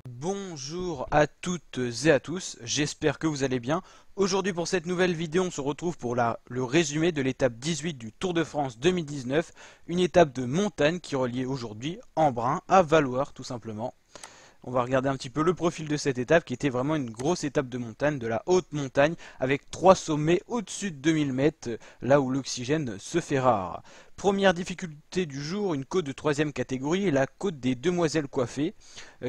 Bonjour à toutes et à tous, j'espère que vous allez bien. Aujourd'hui pour cette nouvelle vidéo, on se retrouve pour le résumé de l'étape 18 du Tour de France 2019, une étape de montagne qui reliait aujourd'hui Embrun à Valloire tout simplement. On va regarder un petit peu le profil de cette étape qui était vraiment une grosse étape de montagne, de la haute montagne, avec 3 sommets au-dessus de 2000 mètres, là où l'oxygène se fait rare. Première difficulté du jour, une côte de 3ème catégorie, la côte des Demoiselles Coiffées,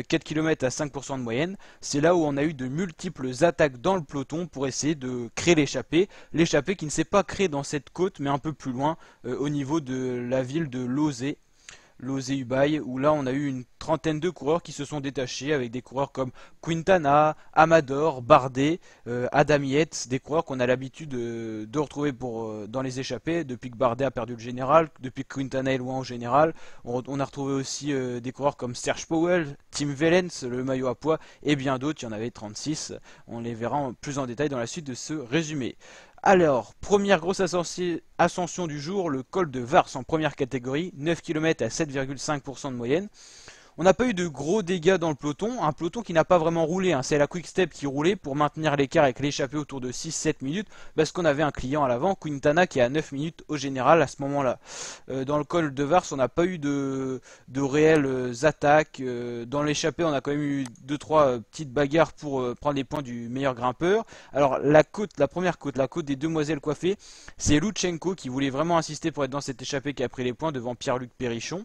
4 km à 5% de moyenne. C'est là où on a eu de multiples attaques dans le peloton pour essayer de créer l'échappée. L'échappée qui ne s'est pas créée dans cette côte, mais un peu plus loin, au niveau de la ville de Lozé. Lozé-Ubaye, où là on a eu une trentaine de coureurs qui se sont détachés avec des coureurs comme Quintana, Amador, Bardet, Adam Yates, des coureurs qu'on a l'habitude de retrouver dans les échappées depuis que Bardet a perdu le général, depuis que Quintana est loin au général. On a retrouvé aussi des coureurs comme Serge Powell, Tim Wellens, le maillot à pois et bien d'autres, il y en avait 36. On les verra plus en détail dans la suite de ce résumé. Alors, première grosse ascension du jour, le col de Vars en première catégorie, 9 km à 7,5% de moyenne. On n'a pas eu de gros dégâts dans le peloton, un peloton qui n'a pas vraiment roulé, hein. C'est la Quick Step qui roulait pour maintenir l'écart avec l'échappée autour de 6-7 minutes, parce qu'on avait un client à l'avant, Quintana, qui est à 9 minutes au général à ce moment-là. Dans le col de Vars, on n'a pas eu de réelles attaques. Dans l'échappée, on a quand même eu 2-3 petites bagarres pour prendre les points du meilleur grimpeur. Alors la première côte, la côte des Demoiselles Coiffées, c'est Lutsenko qui voulait vraiment insister pour être dans cette échappée qui a pris les points devant Pierre-Luc Perrichon.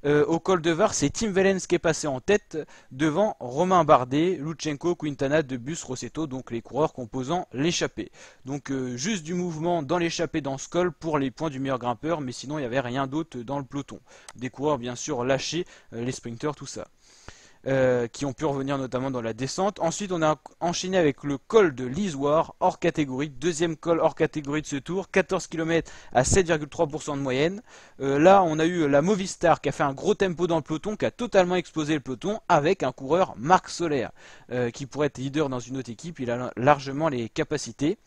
Au col de Var, c'est Tim Wellens qui est passé en tête devant Romain Bardet, Lutsenko, Quintana, Debus, Rossetto, donc les coureurs composant l'échappée. Donc juste du mouvement dans l'échappée dans ce col pour les points du meilleur grimpeur, mais sinon il n'y avait rien d'autre dans le peloton. Des coureurs bien sûr lâchés, les sprinters, tout ça. Qui ont pu revenir notamment dans la descente. Ensuite, on a enchaîné avec le col de l'Isoire, hors catégorie, deuxième col hors catégorie de ce tour, 14 km à 7,3% de moyenne. Là, on a eu la Movistar qui a fait un gros tempo dans le peloton, qui a totalement explosé le peloton avec un coureur Marc Soler, qui pourrait être leader dans une autre équipe, il a largement les capacités.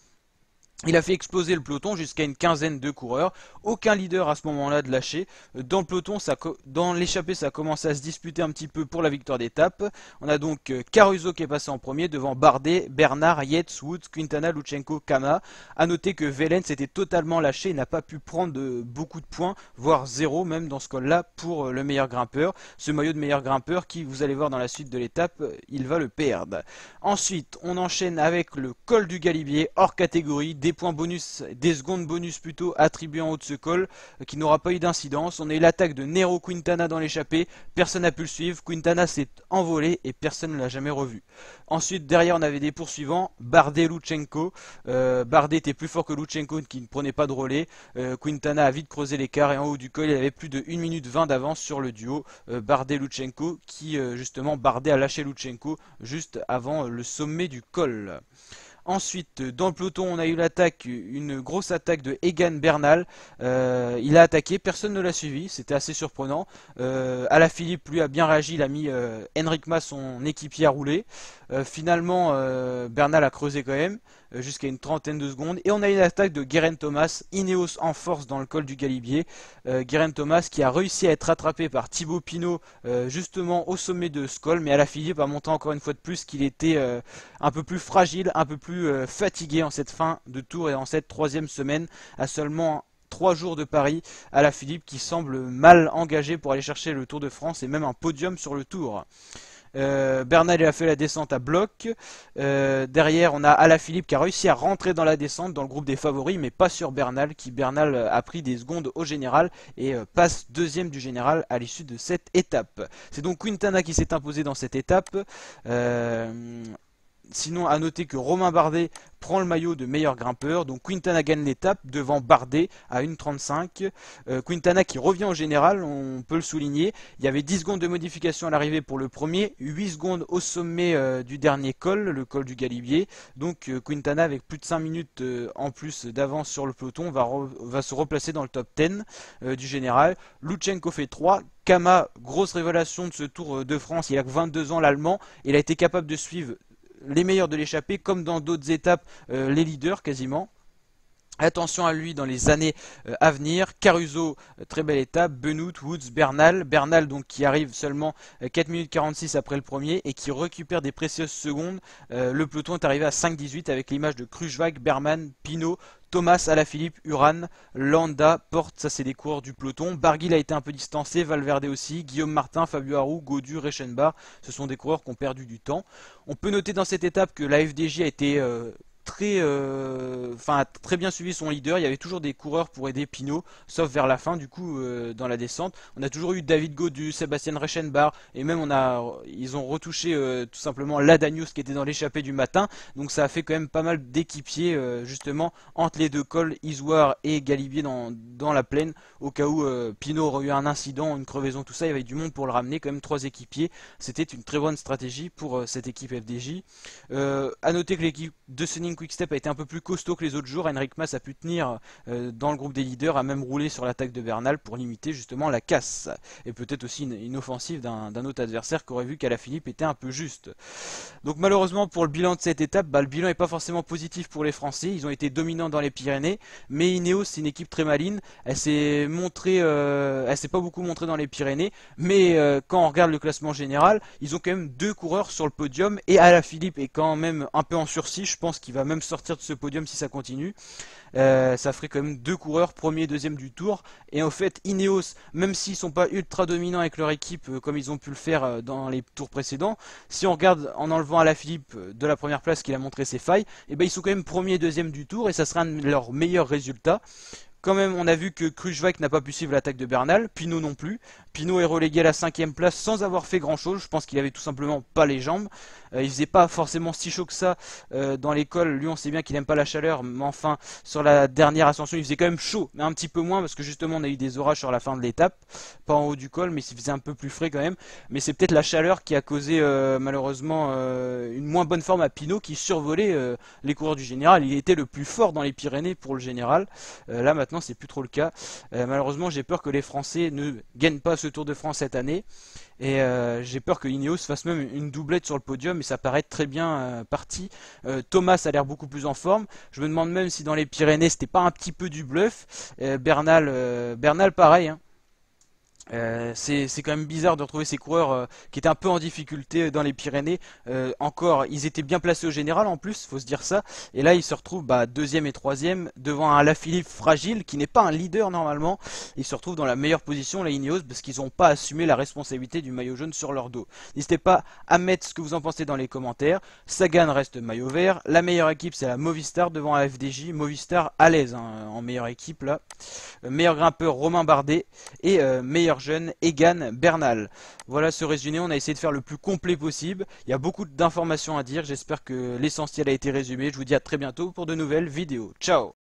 Il a fait exploser le peloton jusqu'à une quinzaine de coureurs. Aucun leader à ce moment-là de lâcher. Dans le peloton, dans l'échappée, ça commence à se disputer un petit peu pour la victoire d'étape. On a donc Caruso qui est passé en premier devant Bardet, Bernard, Yates, Woods, Quintana, Lutsenko, Kama. A noter que Wellens était totalement lâché et n'a pas pu prendre beaucoup de points, voire zéro même dans ce col-là pour le meilleur grimpeur. Ce maillot de meilleur grimpeur qui, vous allez voir dans la suite de l'étape, il va le perdre. Ensuite, on enchaîne avec le col du Galibier hors catégorie, des points bonus, des secondes bonus plutôt attribuées en haut de ce col qui n'aura pas eu d'incidence. On a eu l'attaque de Nero Quintana dans l'échappée, personne n'a pu le suivre, Quintana s'est envolé et personne ne l'a jamais revu. Ensuite derrière on avait des poursuivants, Bardet, Lutsenko. Bardet était plus fort que Lutsenko qui ne prenait pas de relais. Quintana a vite creusé l'écart et en haut du col il avait plus de 1 minute 20 d'avance sur le duo Bardet-Lutsenko qui justement Bardet a lâché Lutsenko juste avant le sommet du col. Ensuite, dans le peloton, on a eu une grosse attaque de Egan Bernal. Il a attaqué, personne ne l'a suivi, c'était assez surprenant. Alaphilippe, lui, a bien réagi, il a mis Henrik Mas, son équipier, à rouler. Finalement, Bernal a creusé quand même, jusqu'à une trentaine de secondes. Et on a eu une attaque de Geraint Thomas, Ineos en force dans le col du Galibier. Geraint Thomas qui a réussi à être rattrapé par Thibaut Pinot, justement au sommet de ce col. Mais Alaphilippe a montré encore une fois de plus qu'il était un peu plus fragile, un peu plus fatigué en cette fin de tour et en cette troisième semaine à seulement 3 jours de Paris. Alaphilippe qui semble mal engagé pour aller chercher le Tour de France et même un podium sur le Tour. Bernal a fait la descente à bloc. Derrière on a Alaphilippe qui a réussi à rentrer dans la descente dans le groupe des favoris mais pas sur Bernal qui a pris des secondes au général et passe deuxième du général à l'issue de cette étape. C'est donc Quintana qui s'est imposé dans cette étape. Sinon, à noter que Romain Bardet prend le maillot de meilleur grimpeur. Donc Quintana gagne l'étape devant Bardet à 1,35. Quintana qui revient au général, on peut le souligner. Il y avait 10 secondes de modification à l'arrivée pour le premier, 8 secondes au sommet du dernier col, le col du Galibier. Donc Quintana avec plus de 5 minutes en plus d'avance sur le peloton va se replacer dans le top 10 du général. Lutsenko fait 3. Kama, grosse révélation de ce Tour de France, il a que 22 ans l'Allemand. Il a été capable de suivre les meilleurs de l'échappée, comme dans d'autres étapes, les leaders quasiment. Attention à lui dans les années à venir. Caruso, très belle étape. Benoît, Woods, Bernal. Bernal donc qui arrive seulement 4 minutes 46 après le premier et qui récupère des précieuses secondes. Le peloton est arrivé à 5,18 avec l'image de Kruijswijk, Berman, Pinot, Thomas, Alaphilippe, Uran, Landa, Porte, ça c'est des coureurs du peloton. Barguil a été un peu distancé, Valverde aussi, Guillaume Martin, Fabio Aru, Gaudu, Reichenbach, ce sont des coureurs qui ont perdu du temps. On peut noter dans cette étape que la FDJ a été très bien suivi son leader. Il y avait toujours des coureurs pour aider Pinot, sauf vers la fin du coup dans la descente. On a toujours eu David Gaudu, Sébastien Reichenbach et même ils ont retouché tout simplement Ladanius qui était dans l'échappée du matin. Donc ça a fait quand même pas mal d'équipiers justement entre les deux cols, Isoire et Galibier dans la plaine au cas où Pinot aurait eu un incident, une crevaison, tout ça. Il y avait du monde pour le ramener, quand même 3 équipiers. C'était une très bonne stratégie pour cette équipe FDJ. À noter que l'équipe de Sunning Quickstep a été un peu plus costaud que les autres jours. Henrik Mas a pu tenir dans le groupe des leaders, a même roulé sur l'attaque de Bernal pour limiter justement la casse. Et peut-être aussi une offensive d'un autre adversaire qui aurait vu qu'Alaphilippe était un peu juste. Donc malheureusement pour le bilan de cette étape, le bilan n'est pas forcément positif pour les Français. Ils ont été dominants dans les Pyrénées, mais Ineos c'est une équipe très maligne. Elle s'est pas beaucoup montrée dans les Pyrénées, mais quand on regarde le classement général, ils ont quand même 2 coureurs sur le podium et Alaphilippe est quand même un peu en sursis. Je pense qu'il va même sortir de ce podium si ça continue. Ça ferait quand même 2 coureurs, premier et deuxième du tour. Et en fait, Ineos, même s'ils sont pas ultra dominants avec leur équipe comme ils ont pu le faire dans les tours précédents, si on regarde en enlevant Alaphilippe de la première place qu'il a montré ses failles, et ben ils sont quand même premier et deuxième du tour et ça serait un de leurs meilleurs résultats. Quand même, on a vu que Kruijswijk n'a pas pu suivre l'attaque de Bernal, Pinot non plus. Pinot est relégué à la 5ème place sans avoir fait grand chose. Je pense qu'il avait tout simplement pas les jambes. Il faisait pas forcément si chaud que ça dans l'école. Lui, on sait bien qu'il aime pas la chaleur, mais enfin, sur la dernière ascension, il faisait quand même chaud, mais un petit peu moins parce que justement, on a eu des orages sur la fin de l'étape, pas en haut du col, mais il faisait un peu plus frais quand même. Mais c'est peut-être la chaleur qui a causé malheureusement une moins bonne forme à Pinot qui survolait les coureurs du général. Il était le plus fort dans les Pyrénées pour le général. Là maintenant c'est plus trop le cas. Malheureusement j'ai peur que les Français ne gagnent pas ce Tour de France cette année. Et j'ai peur que Ineos fasse même une doublette sur le podium et ça paraît très bien parti. Thomas a l'air beaucoup plus en forme. Je me demande même si dans les Pyrénées c'était pas un petit peu du bluff. Bernal pareil, hein. C'est quand même bizarre de retrouver ces coureurs qui étaient un peu en difficulté dans les Pyrénées. Encore, ils étaient bien placés au général en plus, faut se dire ça. Et là, ils se retrouvent deuxième et troisième devant un Alaphilippe fragile qui n'est pas un leader normalement. Ils se retrouvent dans la meilleure position, la Ineos, parce qu'ils n'ont pas assumé la responsabilité du maillot jaune sur leur dos. N'hésitez pas à mettre ce que vous en pensez dans les commentaires. Sagan reste maillot vert. La meilleure équipe, c'est la Movistar devant la FDJ. Movistar à l'aise hein, en meilleure équipe là. Meilleur grimpeur Romain Bardet et meilleur jeune Egan Bernal. Voilà ce résumé, on a essayé de faire le plus complet possible. Il y a beaucoup d'informations à dire, j'espère que l'essentiel a été résumé. Je vous dis à très bientôt pour de nouvelles vidéos. Ciao!